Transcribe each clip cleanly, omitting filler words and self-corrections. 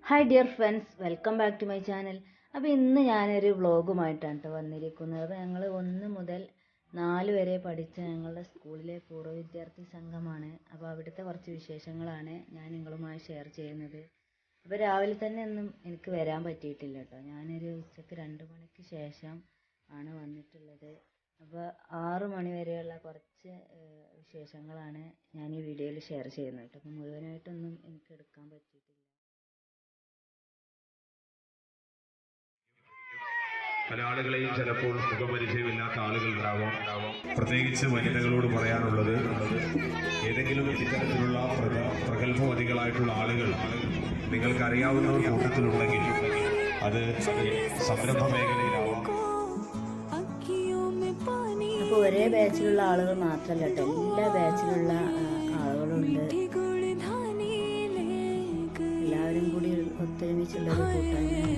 Hi dear friends, welcome back to my channel. അപ്പോൾ ഇന്ന് ഞാനൊരു വ്ളോഗുമായിട്ടാണ് വന്നിരിക്കുന്നത്. അപ്പോൾ ഞങ്ങൾ 1 മുതൽ 4 വരെ പഠിച്ച ഞങ്ങളുടെ സ്കൂളിലെ പൂർവ്വ വിദ്യാർത്ഥി സംഘമാണ്. അപ്പോൾ അവിടുത്തെ കുറച്ച് വിശേഷങ്ങളാണ് ഞാൻ നിങ്ങളുമായി ഷെയർ ചെയ്യുന്നത്. അപ്പോൾ രാവിലെ തന്നെ ഒന്നും എനിക്ക് വരാൻ പറ്റിയിട്ടില്ല കേട്ടോ. ഞാനൊരു ഉച്ചയ്ക്ക് 2 മണിക്ക് ശേഷം ആണ് വന്നിട്ടുള്ളത്. അപ്പോൾ 6 മണി വരെയുള്ള കുറച്ച് വിശേഷങ്ങളാണ് ഞാൻ ഈ വീഡിയോയിൽ ഷെയർ ചെയ്യുന്നത് കേട്ടോ. അപ്പോൾ മുഴുവനായിട്ടൊന്നും എനിക്ക് എടുക്കാൻ പറ്റിയിട്ടില്ല. പല ആളുകളെയും ചിലപ്പോൾ മുഖപരിചയമില്ലാത്ത ആളുകൾ ഉണ്ടാവാം. പ്രത്യേകിച്ച് വനിതകളോട് പറയാനുള്ളത്, ഏതെങ്കിലും ഇത്തരത്തിലുള്ള പ്രഗത്ഭവതികളായിട്ടുള്ള ആളുകൾ നിങ്ങൾക്കറിയാവുന്നവർ കൂട്ടത്തിലുണ്ടെങ്കിൽ അത് സംരംഭ മേഖലയിലാവാം. അപ്പോൾ ഒരേ ബാച്ചിലുള്ള ആളുകൾ മാത്രമല്ല കേട്ടോ, എല്ലാ ബാച്ചിലുള്ള ആളുകളുണ്ട്. എല്ലാവരും കൂടി ഒത്തൊരുമിച്ചുള്ളൊരു കൂട്ടായ്മയാണ്.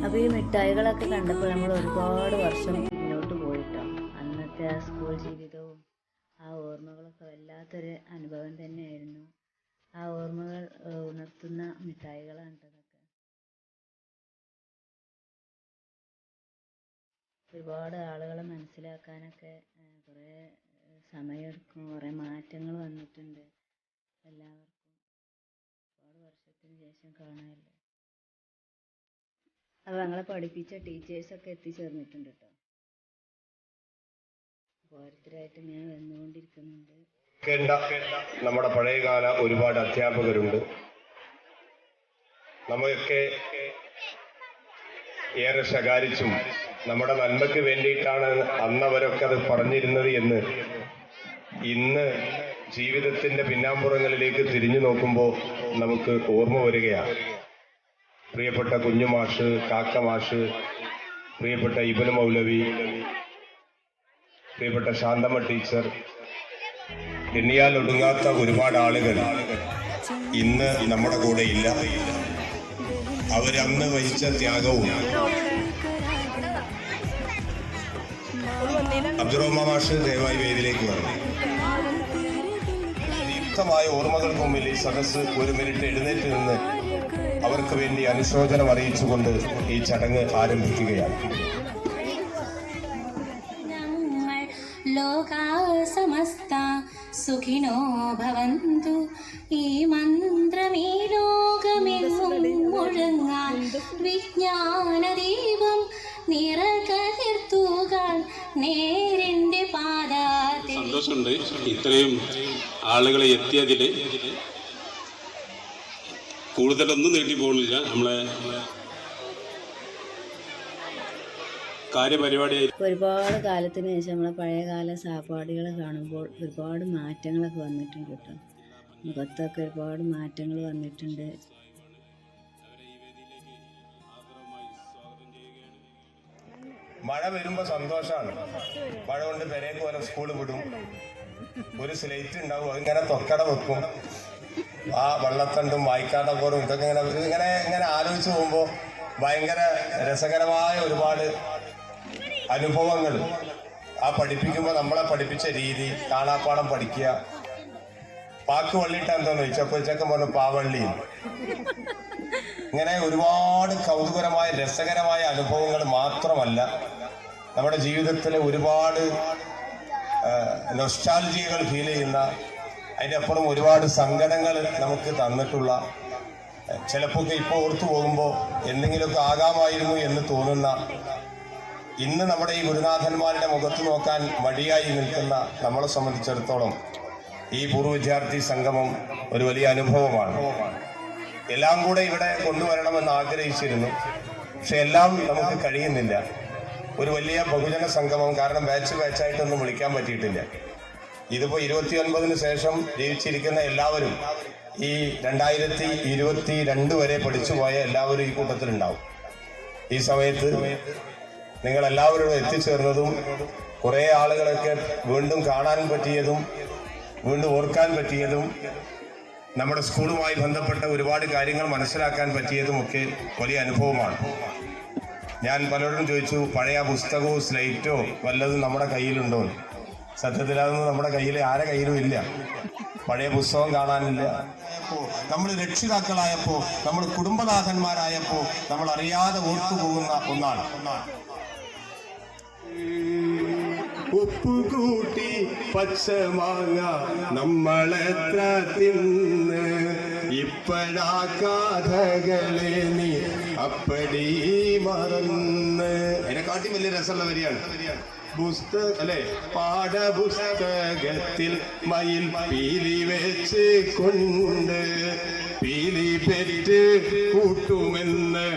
അപ്പോൾ ഈ മിഠായികളൊക്കെ കണ്ടപ്പോൾ നമ്മൾ ഒരുപാട് വർഷം മുന്നോട്ട് പോയിട്ടോ. അന്നത്തെ ആ സ്കൂൾ ജീവിതവും ആ ഓർമ്മകളൊക്കെ വല്ലാത്തൊരു അനുഭവം തന്നെയായിരുന്നു. ആ ഓർമ്മകൾ ഉണർത്തുന്ന മിഠായികളാണ് ഇതൊക്കെ. ഒരുപാട് ആളുകളെ മനസ്സിലാക്കാനൊക്കെ കുറേ സമയമെടുക്കും. കുറേ മാറ്റങ്ങൾ വന്നിട്ടുണ്ട് എല്ലാവർക്കും. ഒരുപാട് വർഷത്തിന് ശേഷം കാണാമല്ലോ. അപ്പോൾ ഞങ്ങളെ പഠിപ്പിച്ച ടീച്ചേഴ്സൊക്കെ എത്തിച്ചേർന്നിട്ടുണ്ട് കേട്ടോ. ഓരോരുത്തരായിട്ട് ഇങ്ങനെ വന്നുകൊണ്ടിരിക്കുന്നുണ്ട്. നമ്മുടെ പഴയകാല ഒരുപാട് അധ്യാപകരുണ്ട്. നമ്മയൊക്കെ ഏറെ ശകാരിച്ചും നമ്മുടെ നന്മയ്ക്ക് വേണ്ടിയിട്ടാണ് അന്നവരൊക്കെ അത് പറഞ്ഞിരുന്നത് എന്ന് ഇന്ന് ജീവിതത്തിന്റെ പിന്നാമ്പുറങ്ങളിലേക്ക് തിരിഞ്ഞു നോക്കുമ്പോൾ നമുക്ക് ഓർമ്മ വരികയാണ്. പ്രിയപ്പെട്ട കുഞ്ഞുമാഷ്, കാക്കമാഷ്, പ്രിയപ്പെട്ട ഇബ്നു മൗലവി, പ്രിയപ്പെട്ട ശാന്തമ്മ ടീച്ചർ, എണ്ണിയാൽ ഒടുങ്ങാത്ത ഒരുപാട് ആളുകൾ ഇന്ന് നമ്മുടെ കൂടെ ഇല്ല. അവരന്ന് വഹിച്ച ത്യാഗവും അബ്ദുറഹ്മാൻ മാഷ് ദയവായി വേദിയിലേക്ക് വന്നു. ദീർഘമായ ഓർമ്മകൾക്ക് മുമ്പിൽ ഈ സദസ്സ് 1 മിനിറ്റ് എഴുന്നേറ്റ് നിന്ന് അവർക്ക് വേണ്ടി അനുശോചനം അറിയിച്ചുകൊണ്ട് ഈ ചടങ്ങ് ആരംഭിക്കുകയാണ്. ലോകാസമസ്ത സുഖിനോ ഭവന്തു. ഈ മന്ത്രമീ ലോകമെങ്ങും മുഴങ്ങാൻ വിജ്ഞാനദീപം നിറകതിർത്തുകൾ നേരിന്റെ പാദത്തിൽ. സന്തോഷമുണ്ട് ഇത്രയും ആളുകളെ എത്തിയതിൽ. കൂടുതലൊന്നും നീട്ടി പോകുന്നില്ല. നമ്മളെ കാര്യപരിപാടിയായി ഒരുപാട് കാലത്തിന് ശേഷം നമ്മളെ പഴയകാല സഹപാഠികൾ കാണുമ്പോൾ ഒരുപാട് മാറ്റങ്ങളൊക്കെ വന്നിട്ടുണ്ട് കേട്ടോ. മുഖത്തൊക്കെ ഒരുപാട് മാറ്റങ്ങൾ വന്നിട്ടുണ്ട്. മഴ വരുമ്പോ സന്തോഷമാണ്. മഴ കൊണ്ട് പെരേക്ക് പോലെ സ്കൂള് വിടും. ഒരു സ്ലേറ്റ് ഉണ്ടാവും, അതിങ്ങനെ തൊക്കട വെക്കും. ആ വെള്ളത്തണ്ടും വായിക്കാട്ടപ്പോറും ഇതൊക്കെ ഇങ്ങനെ ആലോചിച്ച് പോകുമ്പോൾ ഭയങ്കര രസകരമായ ഒരുപാട് അനുഭവങ്ങൾ. ആ പഠിപ്പിക്കുമ്പോൾ നമ്മളെ പഠിപ്പിച്ച രീതി, കാണാപ്പാടം പഠിക്കുക. പാക്ക് വള്ളിയിട്ട് എന്താന്ന് ചോദിച്ചപ്പോൾ ചെക്കൻ പറഞ്ഞു പാവള്ളി. ഇങ്ങനെ ഒരുപാട് കൗതുകരമായ രസകരമായ അനുഭവങ്ങൾ മാത്രമല്ല, നമ്മുടെ ജീവിതത്തിലെ ഒരുപാട് നൊസ്റ്റാൾജിയകൾ ഫീൽ ചെയ്യുന്ന, അതിൻ്റെ അപ്പുറം ഒരുപാട് സങ്കടങ്ങൾ നമുക്ക് തന്നിട്ടുള്ള, ചിലപ്പോൾ ഇപ്പോൾ ഓർത്തു പോകുമ്പോൾ എന്തെങ്കിലുമൊക്കെ ആകാമായിരുന്നു എന്ന് തോന്നുന്ന, ഇന്ന് നമ്മുടെ ഈ ഗുരുനാഥന്മാരുടെ മുഖത്ത് നോക്കാൻ മടിയായി നിൽക്കുന്ന നമ്മളെ സംബന്ധിച്ചിടത്തോളം ഈ പൂർവ്വ വിദ്യാർത്ഥി സംഗമം ഒരു വലിയ അനുഭവമാണ്. എല്ലാം കൂടെ ഇവിടെ കൊണ്ടുവരണമെന്ന് ആഗ്രഹിച്ചിരുന്നു, പക്ഷെ എല്ലാം നമുക്ക് കഴിയുന്നില്ല. ഒരു വലിയ ബഹുജന സംഗമം, കാരണം ബാച്ചായിട്ടൊന്നും വിളിക്കാൻ പറ്റിയിട്ടില്ല. ഇതിപ്പോ 29-ന് ശേഷം ജീവിച്ചിരിക്കുന്ന എല്ലാവരും ഈ 2022 വരെ പഠിച്ചു പോയ എല്ലാവരും ഈ കൂട്ടത്തിലുണ്ടാവും. ഈ സമയത്ത് നിങ്ങൾ എല്ലാവരും എത്തിച്ചേർന്നതും കുറേ ആളുകളൊക്കെ വീണ്ടും കാണാൻ പറ്റിയതും വീണ്ടും ഓർക്കാൻ പറ്റിയതും നമ്മുടെ സ്കൂളുമായി ബന്ധപ്പെട്ട ഒരുപാട് കാര്യങ്ങൾ മനസ്സിലാക്കാൻ പറ്റിയതുമൊക്കെ വലിയ അനുഭവമാണ്. ഞാൻ പലരോടും ചോദിച്ചു പഴയ പുസ്തകവും സ്ലേറ്റോ വല്ലതും നമ്മുടെ കയ്യിലുണ്ടോ. സത്യത്തിൽ അതൊന്നും നമ്മുടെ കയ്യിൽ ആരെ കയ്യിലും ഇല്ല. പഴയ പുസ്തകം കാണാനില്ല. നമ്മൾ രക്ഷിതാക്കളായപ്പോ, നമ്മൾ കുടുംബനാഥന്മാരായപ്പോ നമ്മൾ അറിയാതെ ഓർത്തുപോകുന്ന ഒന്നാണ്. ഉപ്പുകൂട്ടി പച്ചമാങ്ങ നമ്മളെത്ര തിന്ന്, ഇപ്പഴാ കഥകളെ നീ അപ്പടി മറന്ന്. അതിനെക്കാട്ടി വലിയ രസമുള്ള വരിയാണ്. പാഠപുസ്തകത്തിൽ മയിൽ പീലി വെച്ച് കൊണ്ട് പീലി പെറ്റ് കൂട്ടുമെന്ന്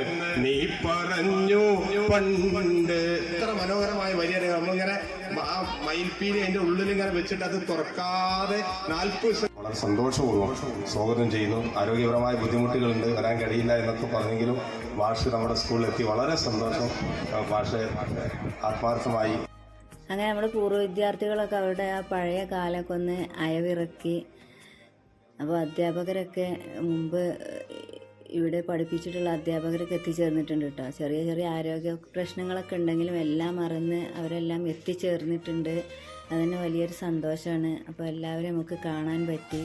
നീ പറഞ്ഞു പണ്ട്. ഇത്ര മനോഹരമായ വരിയാണ്. നമ്മളിങ്ങനെ ആ മയിൽപ്പീലി അതിന്റെ ഉള്ളിൽ ഇങ്ങനെ വെച്ചിട്ട് അത് തുറക്കാതെ 40 ദിവസം വളരെ സന്തോഷപൂർവ്വം സ്വാഗതം ചെയ്യുന്നു. ആരോഗ്യപരമായ ബുദ്ധിമുട്ടുകളുണ്ട്, വരാൻ കഴിയില്ല എന്നൊക്കെ പറഞ്ഞെങ്കിലും മാഷ് നമ്മുടെ സ്കൂളിലെത്തി. വളരെ സന്തോഷം. മാഷ് ആത്മാർത്ഥമായി. അങ്ങനെ നമ്മുടെ പൂർവ്വ വിദ്യാർത്ഥികളൊക്കെ അവരുടെ ആ പഴയ കാലമൊക്കെ ഒന്ന് അയവിറക്കി. അപ്പോൾ അധ്യാപകരൊക്കെ മുമ്പ് ഇവിടെ പഠിപ്പിച്ചിട്ടുള്ള അധ്യാപകരൊക്കെ എത്തിച്ചേർന്നിട്ടുണ്ട് കേട്ടോ. ചെറിയ ചെറിയ ആരോഗ്യ പ്രശ്നങ്ങളൊക്കെ ഉണ്ടെങ്കിലും എല്ലാം മറന്ന് അവരെല്ലാം എത്തിച്ചേർന്നിട്ടുണ്ട്. അതിന് വലിയൊരു സന്തോഷമാണ്. അപ്പോൾ എല്ലാവരും നമുക്ക് കാണാൻ പറ്റി.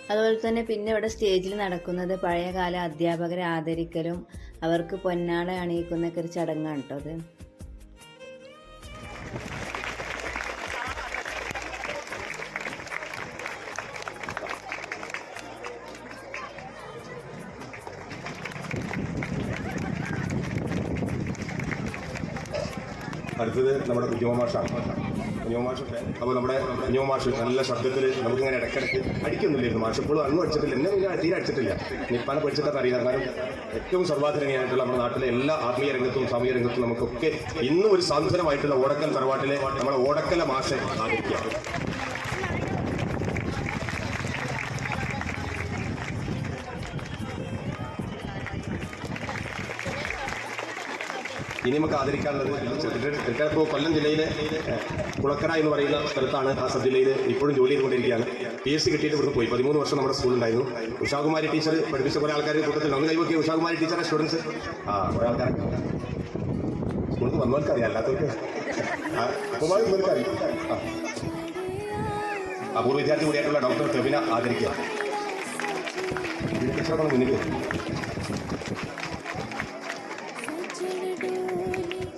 അതുപോലെ തന്നെ പിന്നെ ഇവിടെ സ്റ്റേജിൽ നടക്കുന്നത് പഴയകാല അധ്യാപകരെ ആദരിക്കലും അവർക്ക് പൊന്നാട അണിയിക്കുന്നൊക്കെ ഒരു ചടങ്ങാണ് കേട്ടോ അത്. അടുത്തത് നമ്മുടെ കുഞ്ഞുമാഷാണ്. കുഞ്ഞുമാഷ് അപ്പോൾ നമ്മുടെ കുഞ്ഞുമാഷ് നല്ല ശബ്ദത്തിൽ നമുക്കിങ്ങനെ ഇടയ്ക്കിടയ്ക്ക് അടിക്കൊന്നുമില്ലായിരുന്നു. മാഷ് ഇപ്പോഴും അന്നും അടിച്ചിട്ടില്ല, എന്നെ പിന്നെ തീരെ അടിച്ചിട്ടില്ല. നിപ്പാനെ പഠിച്ചിട്ടൊക്കെ അറിയാം. കാരണം ഏറ്റവും സർവാധരണീയമായിട്ടുള്ള നമ്മുടെ നാട്ടിലെ എല്ലാ ആത്മീയ രംഗത്തും സാമൂഹിക രംഗത്തും നമുക്കൊക്കെ ഇന്നും ഒരു സാന്ത്വനമായിട്ടുള്ള ഓടക്കൽ തറവാട്ടിലെ നമ്മുടെ ഓടക്കല മാഷെ ആദരിക്കുക. ഇനി നമുക്ക് ആദരിക്കാനുള്ളത് ഇപ്പോൾ കൊല്ലം ജില്ലയിലെ കുളക്കര എന്ന് പറയുന്ന സ്ഥലത്താണ്. ആ സബ് ജില്ലയിൽ ഇപ്പോഴും ജോലി ചെയ്തുകൊണ്ടിരിക്കുകയാണ്. PhD കിട്ടിയിട്ട് ഇവിടുന്ന് പോയി. 13 വർഷം നമ്മുടെ സ്കൂളുണ്ടായിരുന്നു. ഉഷാകുമാരി ടീച്ചർ പഠിപ്പിച്ച കുറേ ആൾക്കാർ കൂട്ടത്തിൽ ഒന്ന് കൈവക്കിയ ഉഷാകുമാരി ടീച്ചറെ സ്റ്റുഡൻസ് കുറേ ആൾക്കാരൊക്കെ സ്കൂളിൽ വന്നവർക്ക് അറിയാം, അല്ലാത്തവർക്ക് അറിയാം. പൂർവ്വ വിദ്യാർത്ഥി കൂടിയായിട്ടുള്ള ഡോക്ടർ തെബിന ആദരിക്കുക. ടീച്ചറോട് മുന്നിൽ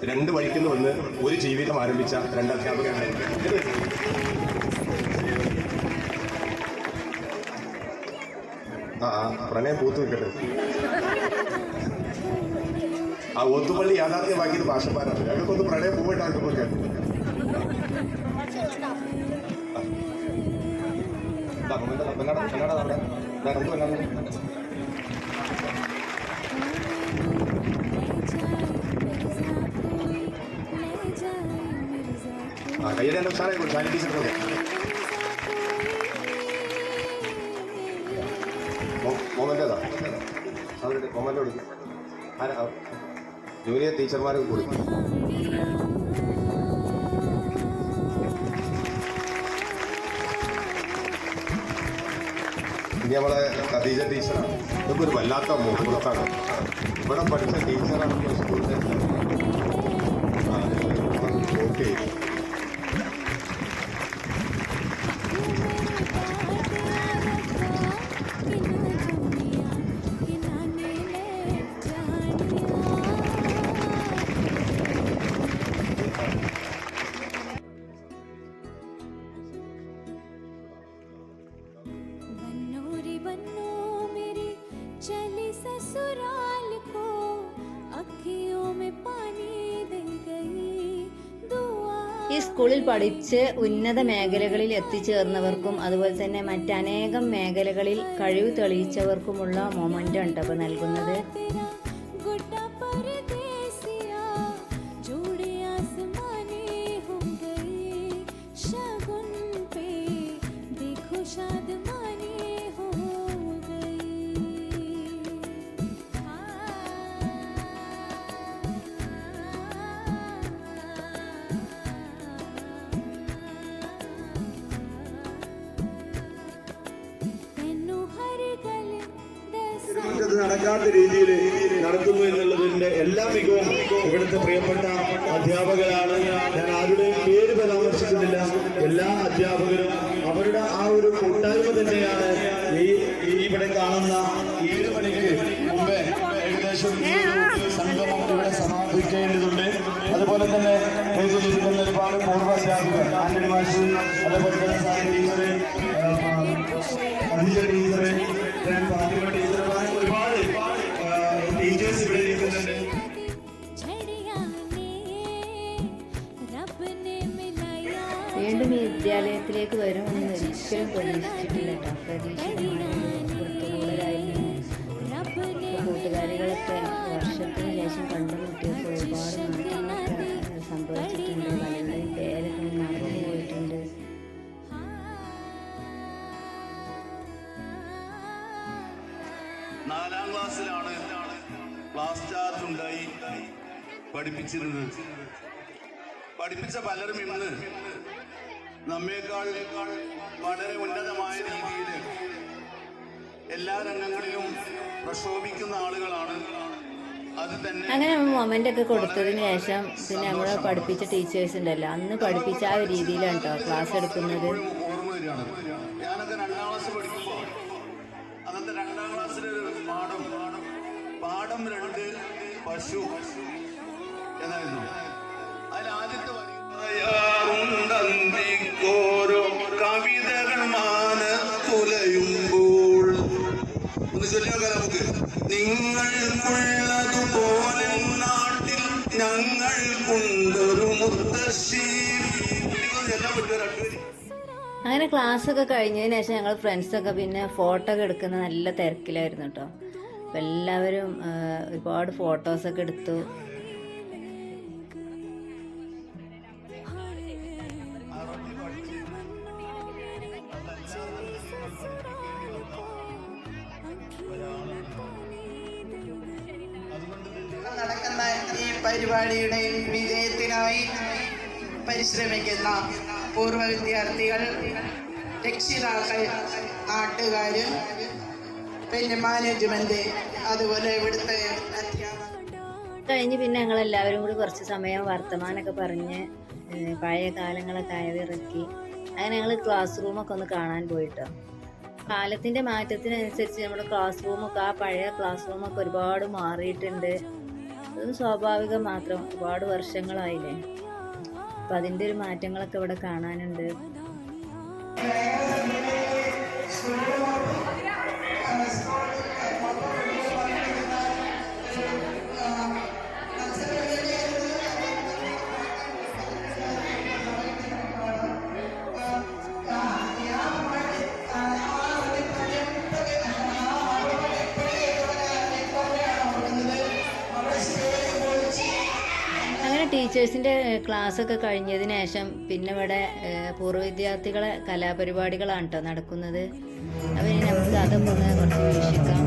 രണ്ട് വഴിക്കുന്നു വന്ന് ഒരു ജീവിതം ആരംഭിച്ച 2 അധ്യാപകരാണ്. പ്രണയം പൂത്തു നിൽക്കട്ടെ. ആ ഒത്തുപള്ളി യാഥാർത്ഥ്യമാക്കിയത് ഭാഷപ്പാരാണ്. ഞങ്ങൾക്കൊന്ന് പ്രണയം പൂവിട്ടാക്കുമ്പോൾ കേട്ടു. കയ്യുടെ സാറേ ഷാനി ടീച്ചർ പോലെ മോമൻ്റെതാ അവരുടെ മോമൻ്റെ കൊടുക്കും. ജൂനിയർ ടീച്ചർമാർക്ക് കൊടുക്കും. ഇനി നമ്മളെ ഖദീജ ടീച്ചറാണ്. ഇതൊക്കെ ഒരു വല്ലാത്ത മുഹൂർത്താണ്. ഇവിടെ പഠിച്ച ടീച്ചറാണ് സ്കൂളിൽ. ഓക്കെ, ഈ സ്കൂളിൽ പഠിച്ച് ഉന്നത മേഖലകളിൽ എത്തിച്ചേർന്നവർക്കും അതുപോലെ തന്നെ മറ്റനേകം മേഖലകളിൽ കഴിവ് തെളിയിച്ചവർക്കുമുള്ള മൊമെൻ്റ് ഉണ്ട് അപ്പോൾ നൽകുന്നത്. നടക്കാത്ത രീതിയിൽ നടത്തുന്നു എന്നുള്ളതിന്റെ എല്ലാ മികവും ഇവിടുത്തെ പ്രിയപ്പെട്ട അധ്യാപകരാണ്. ഞാൻ ആരുടെയും പേര് പരാമർശിക്കുന്നില്ല. എല്ലാ അധ്യാപകരും അവരുടെ ആ ഒരു കൂട്ടായ്മ തന്നെയാണ് ഇവിടെ കാണുന്ന 7 മണിക്ക് മുമ്പേ ഏകദേശം സംഗമം ഇവിടെ സമാപിക്കേണ്ടതുണ്ട്. അതുപോലെ തന്നെ സ്റ്റേജിലിരിക്കുന്ന ഒരുപാട് പൂർവ്വ അധ്യാപകർ, ആന്റണി മാഷ്, അതുപോലെ തന്നെ Sai teacher, Adhija teacher, Fathima teacher, ഒരുപാട് ടീച്ചേഴ്സ് ഇവിടെ ഇരിക്കുന്നുണ്ട്. വീണ്ടും ഈ വിദ്യാലയത്തിലേക്ക് വരുമെന്ന് ഒരിക്കലും പ്രതീക്ഷിച്ചിട്ടില്ല കേട്ടോ. പ്രതീക്ഷിക്കുന്നതായിരുന്നു. കൂട്ടുകാരികളൊക്കെ വർഷത്തിന് ശേഷം കണ്ടുമുട്ടിയപ്പോൾ ഒരുപാട് മാറ്റങ്ങളൊക്കെ സംഭവിച്ചിട്ടുണ്ട്. പലരുടെയും പേരൊക്കെ മറന്നു പോയിട്ടുണ്ട്. നാലാം ക്ലാസ്സിലാണ് ക്ലാസ് ചാർജ് ഉണ്ടായി പഠിപ്പിച്ചിരുന്നത്. പഠിപ്പിച്ച പലരും ഇന്ന് നമ്മേക്കാൾ വളരെ ഉന്നതമായ രീതിയിൽ എല്ലാ രംഗങ്ങളിലും പ്രക്ഷോഭിക്കുന്ന ആളുകളാണ്. അത് തന്നെ അങ്ങനെ മൊമെന്റ് ഒക്കെ കൊടുത്തതിന് ശേഷം പിന്നെ നമ്മളെ പഠിപ്പിച്ച ടീച്ചേഴ്സ് ഉണ്ടല്ലോ, അന്ന് പഠിപ്പിച്ച ആ ഒരു രീതിയിലാണ് കേട്ടോ ക്ലാസ് എടുക്കുന്നത്. ഓർമ്മ വരികയാണ്. ഞാനൊക്കെ 2ാം ക്ലാസ് പഠിക്കുമ്പോൾ അന്നത്തെ 2ാം ക്ലാസ്സിലെ പാഠം 2 പശു എന്നായിരുന്നു. അതിൽ ആദ്യത്തെ ഓരോ കവിതകൾ മാനത്തുലയുമ്പോൾ ഒന്ന് ചൊല്ലിയാൽ നമുക്ക് നിങ്ങൾക്കുള്ളതുപോലെ നാട്ടിൽ ഞങ്ങൾക്കുണ്ടൊരു മുത്തശ്ശി. എല്ലാം പറ്റുമോ? 2 പേര്. അങ്ങനെ ക്ലാസ്സൊക്കെ കഴിഞ്ഞതിന് ശേഷം ഞങ്ങൾ ഫ്രണ്ട്സൊക്കെ പിന്നെ ഫോട്ടോ ഒക്കെ എടുക്കുന്ന നല്ല തിരക്കിലായിരുന്നു കേട്ടോ. അപ്പം എല്ലാവരും ഒരുപാട് ഫോട്ടോസൊക്കെ എടുത്തു. നടക്കുന്ന ഈ പരിപാടിയുടെ വിജയത്തിനായി പരിശ്രമിക്കുന്ന പൂർവ്വ വിദ്യാർത്ഥികൾ, രക്ഷിതാക്കൾ, നാട്ടുകാര്, പിന്നെ മാനേജ്മെന്റ്, അതുപോലെ ഇവിടുത്തെ കഴിഞ്ഞ് പിന്നെ ഞങ്ങളെല്ലാവരും കൂടി കുറച്ച് സമയം വർത്തമാനമൊക്കെ പറഞ്ഞ് പഴയ കാലങ്ങളൊക്കെ അയവിറക്കി. അങ്ങനെ ഞങ്ങൾ ക്ലാസ് റൂമൊക്കെ ഒന്ന് കാണാൻ പോയിട്ടോ. കാലത്തിൻ്റെ മാറ്റത്തിനനുസരിച്ച് നമ്മുടെ ക്ലാസ് റൂമൊക്കെ, ആ പഴയ ക്ലാസ് റൂമൊക്കെ ഒരുപാട് മാറിയിട്ടുണ്ട്. അതൊന്നും സ്വാഭാവികം മാത്രം, ഒരുപാട് വർഷങ്ങളായില്ലേ. അപ്പം അതിൻ്റെ ഒരു മാറ്റങ്ങളൊക്കെ ഇവിടെ കാണാനുണ്ട്. ടീച്ചേഴ്സിൻ്റെ ക്ലാസ്സൊക്കെ കഴിഞ്ഞതിന് ശേഷം പിന്നെ ഇവിടെ പൂർവ്വ വിദ്യാർത്ഥികളെ കലാപരിപാടികളാണ് കേട്ടോ നടക്കുന്നത്. അപ്പോൾ ഇനി നമുക്ക് അതൊക്കെ ഒന്ന് കുറച്ച് വീക്ഷിക്കാം.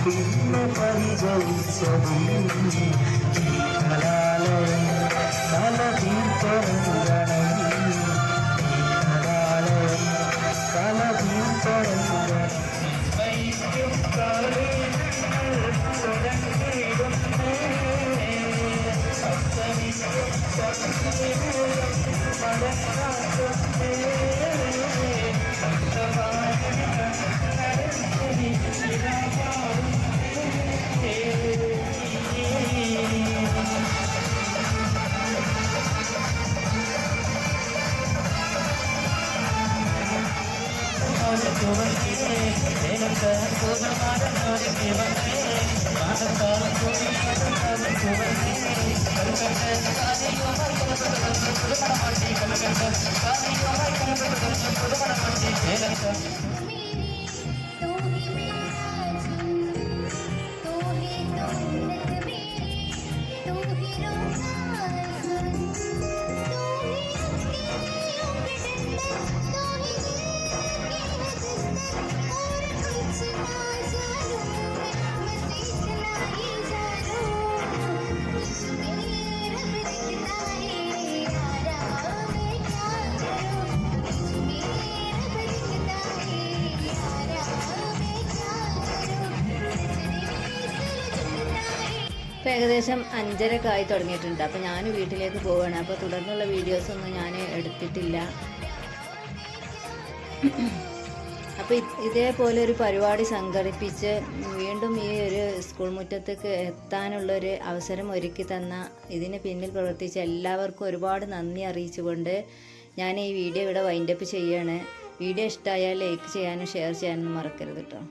പിന്നെ പരിചയിച്ചതും കലാലയം കല തീർത്തരങ്ങണം കലാലയം കല തീർത്തരങ്ങണം ഇപ്പോൾ ഏകദേശം 5:30 ആയി തുടങ്ങിയിട്ടുണ്ട്. അപ്പോൾ ഞാൻ വീട്ടിലേക്ക് പോവുകയാണ്. അപ്പോൾ തുടർന്നുള്ള വീഡിയോസൊന്നും ഞാൻ എടുത്തിട്ടില്ല. അപ്പോൾ ഇതേപോലെ ഒരു പരിപാടി സംഘടിപ്പിച്ച് വീണ്ടും ഈ ഒരു സ്കൂൾ മുറ്റത്തേക്ക് എത്താനുള്ളൊരു അവസരം ഒരുക്കി തന്ന ഇതിന് പിന്നിൽ പ്രവർത്തിച്ച എല്ലാവർക്കും ഒരുപാട് നന്ദി അറിയിച്ചുകൊണ്ട് ഞാൻ ഈ വീഡിയോ ഇവിടെ വൈൻഡപ്പ് ചെയ്യുകയാണ്. വീഡിയോ ഇഷ്ടമായാൽ ലൈക്ക് ചെയ്യാനും ഷെയർ ചെയ്യാനും മറക്കരുത് കേട്ടോ.